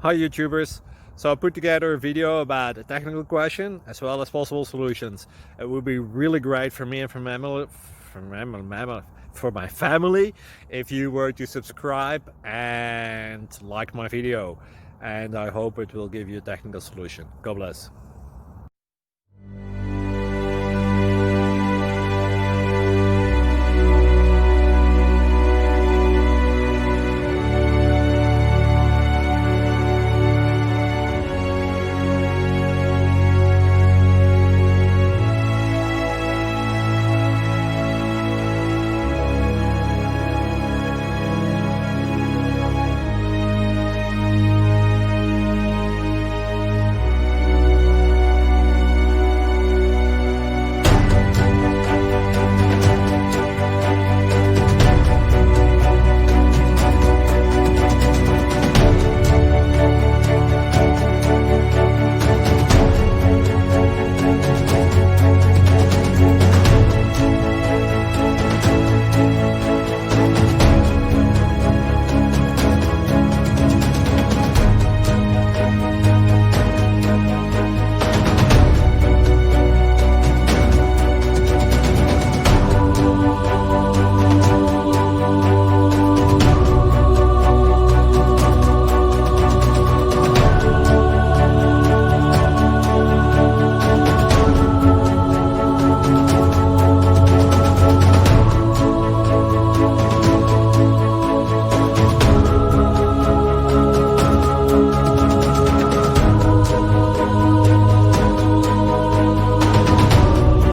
Hi YouTubers! So I put together a video about a technical question as well as possible solutions. It would be really great for me and for my family if you were to subscribe and like my video, and I hope it will give you a technical solution. God bless.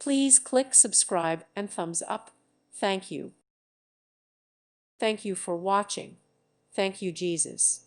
Please click subscribe and thumbs up. Thank you. Thank you for watching. Thank you, Jesus.